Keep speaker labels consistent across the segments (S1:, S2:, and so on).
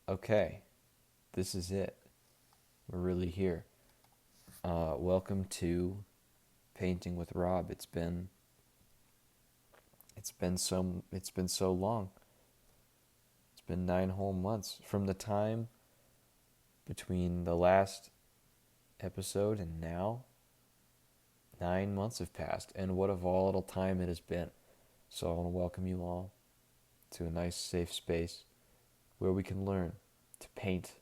S1: Okay, this is it. We're really here. Welcome to Painting with Rob. It's been so long. It's been 9 whole months from the time between the last episode and now. 9 months have passed, and what a volatile time it has been. So I want to welcome you all to a nice, safe space where we can learn to paint.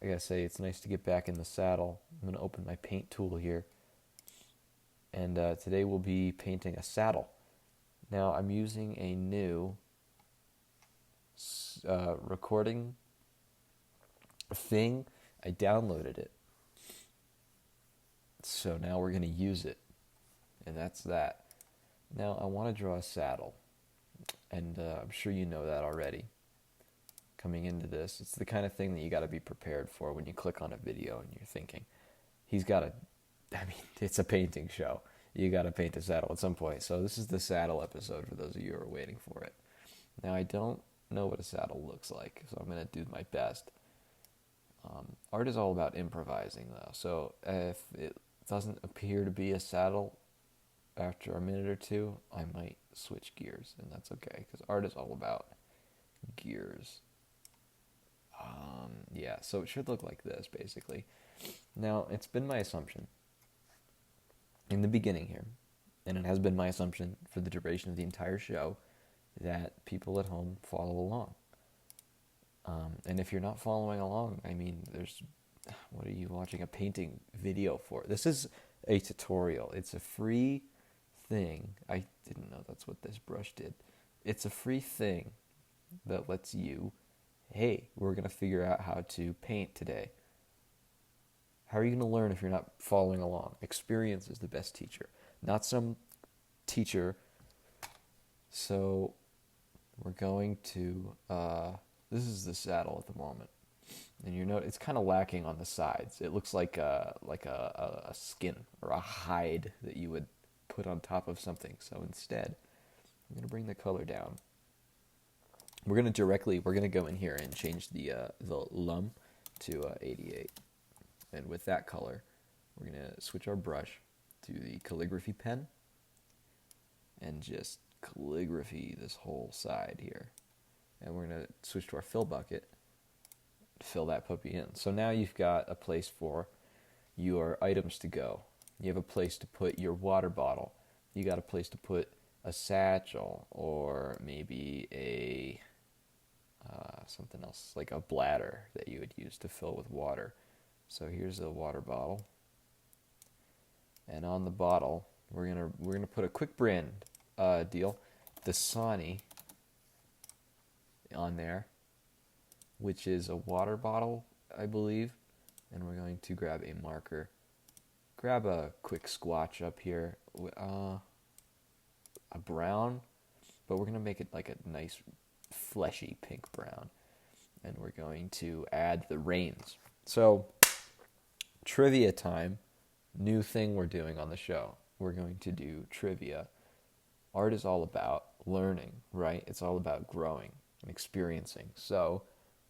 S1: I gotta say, it's nice to get back in the saddle. I'm gonna open my paint tool here, and today we'll be painting a saddle. Now, I'm using a new recording thing. I downloaded it, so now we're gonna use it, and that's that. Now, I want to draw a saddle, and I'm sure you know that already. Coming into this, it's the kind of thing that you got to be prepared for when you click on a video and you're thinking, he's got to, I mean, it's a painting show. You got to paint a saddle at some point. So this is the saddle episode for those of you who are waiting for it. Now, I don't know what a saddle looks like, so I'm going to do my best. Art is all about improvising, though. So if it doesn't appear to be a saddle after a minute or two, I might switch gears, and that's okay, because art is all about gears. Yeah, so it should look like this, basically. Now, it's been my assumption in the beginning here, and it has been my assumption for the duration of the entire show, that people at home follow along. And if you're not following along, I mean, what are you watching a painting video for? This is a tutorial. It's a free thing. I didn't know that's what this brush did. It's a free thing that lets you, hey, we're going to figure out how to paint today. How are you going to learn if you're not following along? Experience is the best teacher, not some teacher. So we're going to, this is the saddle at the moment. And you know, it's kind of lacking on the sides. It looks like a skin or a hide that you would put on top of something. So instead, I'm going to bring the color down. We're going to go in here and change the lum to 88. And with that color, we're going to switch our brush to the calligraphy pen and just calligraphy this whole side here. And we're going to switch to our fill bucket to fill that puppy in. So now you've got a place for your items to go. You have a place to put your water bottle. You got a place to put a satchel, or maybe a something else, like a bladder that you would use to fill with water. So here's a water bottle, and on the bottle we're gonna put a quick brand deal, Dasani, on there, which is a water bottle, I believe. And we're going to grab a marker, grab a quick squatch up here, a brown, but we're gonna make it like a nice fleshy pink brown, and we're going to add the reins. So, trivia time, new thing we're doing on the show. We're going to do trivia. Art is all about learning, right? It's all about growing and experiencing. So,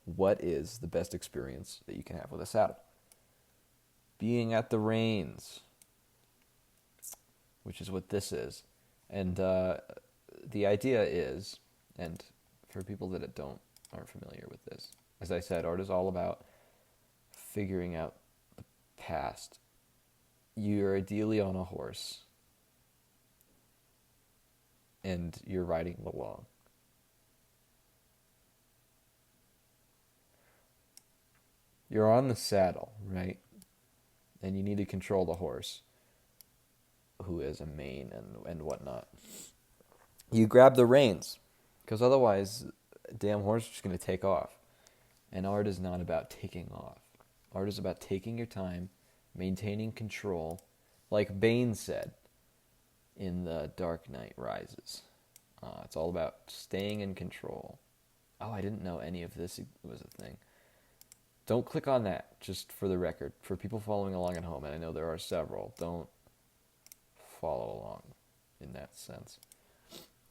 S1: what is the best experience that you can have with a saddle? Being at the reins, which is what this is. And the idea is, and for people that aren't familiar with this, as I said, art is all about figuring out the past. You're ideally on a horse, and you're riding along. You're on the saddle, right? And you need to control the horse, who is a mane and whatnot. You grab the reins, because otherwise, a damn horse is just going to take off. And art is not about taking off. Art is about taking your time, maintaining control, like Bane said in The Dark Knight Rises. It's all about staying in control. Oh, I didn't know any of this was a thing. Don't click on that, just for the record. For people following along at home, and I know there are several, don't follow along in that sense.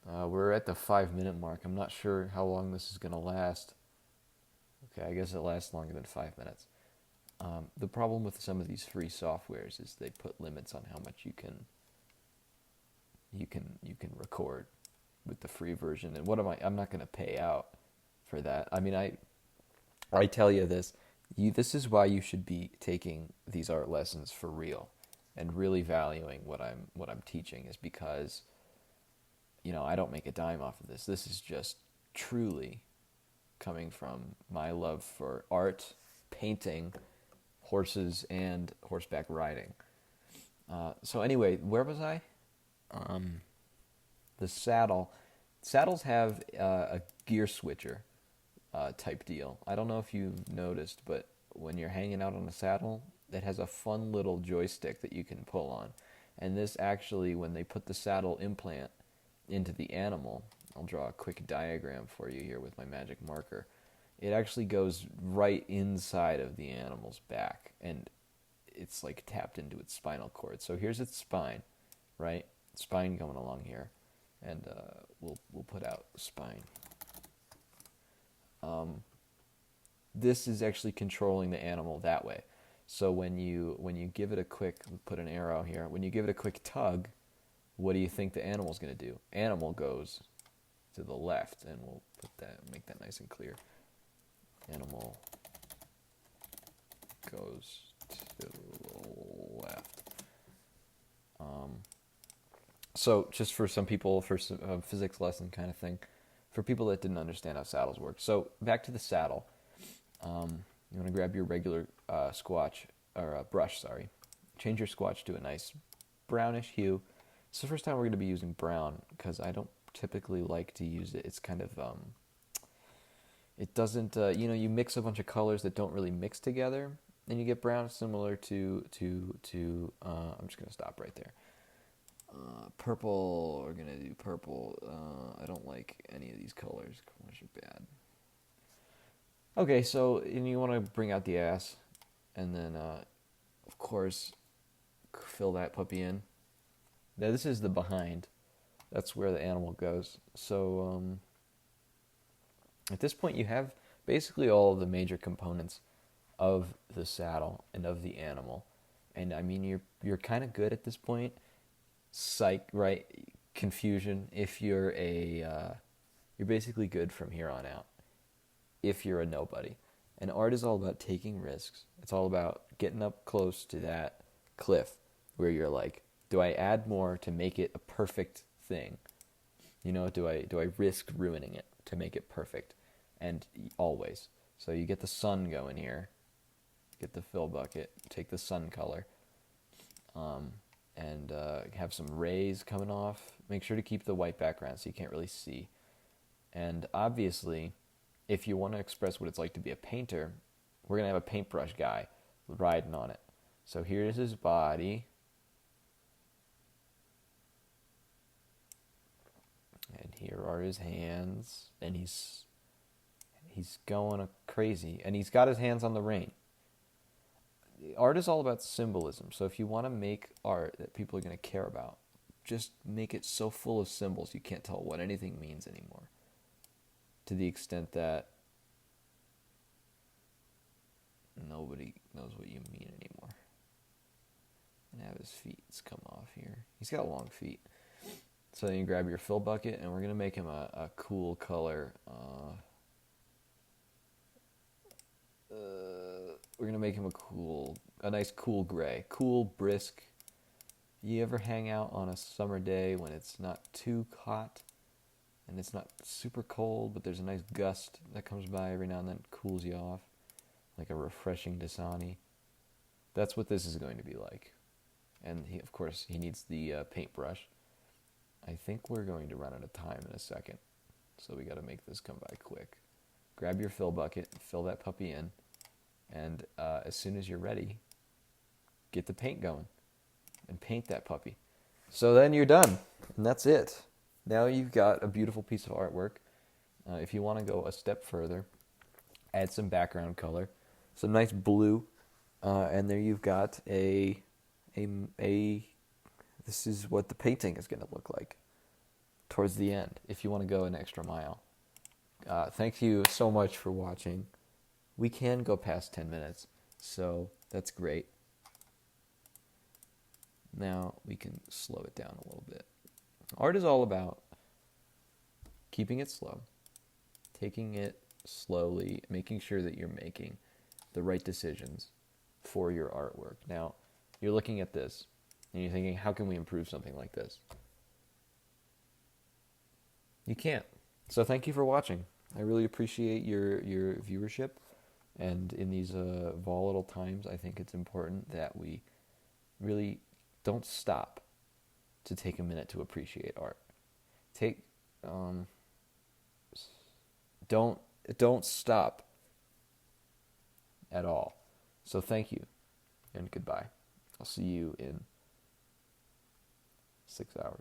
S1: We're at the 5 minute mark. I'm not sure how long this is going to last. Okay, I guess it lasts longer than 5 minutes. The problem with some of these free softwares is they put limits on how much you can record with the free version. And I'm not going to pay out for that. I mean, I tell you this, this is why you should be taking these art lessons for real and really valuing what I'm teaching, is because I don't make a dime off of this. This is just truly coming from my love for art, painting, horses, and horseback riding. So anyway, where was I? The saddle. Saddles have a gear switcher type deal. I don't know if you've noticed, but when you're hanging out on a saddle, it has a fun little joystick that you can pull on. And this actually, when they put the saddle implant into the animal, I'll draw a quick diagram for you here with my magic marker. It actually goes right inside of the animal's back, and it's like tapped into its spinal cord. So here's its spine, right? Spine going along here, and we'll put out spine. This is actually controlling the animal that way. So when you give it a quick, put an arrow here, when you give it a quick tug, what do you think the animal's going to do? Animal goes to the left, and we'll make that nice and clear. Animal goes to the left. So just for some people, for some physics lesson kind of thing, for people that didn't understand how saddles work. So back to the saddle. You want to grab your regular squatch, or brush, sorry. Change your squatch to a nice brownish hue. It's the first time we're going to be using brown, because I don't typically like to use it. It's kind of, it doesn't, you mix a bunch of colors that don't really mix together, and you get brown similar to I'm just going to stop right there. Purple, we're going to do purple. I don't like any of these colors. Colors are bad. Okay, so and you want to bring out the ass, and then, of course, fill that puppy in. Now, this is the behind. That's where the animal goes. So, at this point, you have basically all of the major components of the saddle and of the animal. And, I mean, you're kind of good at this point. Right? Confusion. If you're you're basically good from here on out. If you're a nobody. And art is all about taking risks. It's all about getting up close to that cliff where you're like, do I add more to make it a perfect thing? Do I risk ruining it to make it perfect? And always. So you get the sun going here. Get the fill bucket. Take the sun color. And have some rays coming off. Make sure to keep the white background so you can't really see. And obviously, if you want to express what it's like to be a painter, we're going to have a paintbrush guy riding on it. So here's his body. And here are his hands. And he's going crazy. And he's got his hands on the rein. Art is all about symbolism. So if you want to make art that people are going to care about, just make it so full of symbols you can't tell what anything means anymore. To the extent that nobody knows what you mean anymore. And have his feet come off here. He's got long feet. So then you grab your fill bucket, and we're going to make him a cool color. We're going to make him a nice cool gray. Cool, brisk. You ever hang out on a summer day when it's not too hot and it's not super cold, but there's a nice gust that comes by every now and then, cools you off, like a refreshing Dasani? That's what this is going to be like. And of course, he needs the paintbrush. I think we're going to run out of time in a second, so we got to make this come by quick. Grab your fill bucket, fill that puppy in, and as soon as you're ready, get the paint going and paint that puppy. So then you're done, and that's it. Now you've got a beautiful piece of artwork. If you want to go a step further, add some background color, some nice blue, and there you've got a. This is what the painting is going to look like. towards the end if you want to go an extra mile. Thank you so much for watching. We can go past 10 minutes, so that's great. Now we can slow it down a little bit. Art is all about keeping it slow, taking it slowly, making sure that you're making the right decisions for your artwork. Now, you're looking at this, and you're thinking, how can we improve something like this? You can't. So thank you for watching. I really appreciate your viewership. And in these volatile times, I think it's important that we really don't stop to take a minute to appreciate art. Don't stop at all. So thank you and goodbye. I'll see you in 6 hours.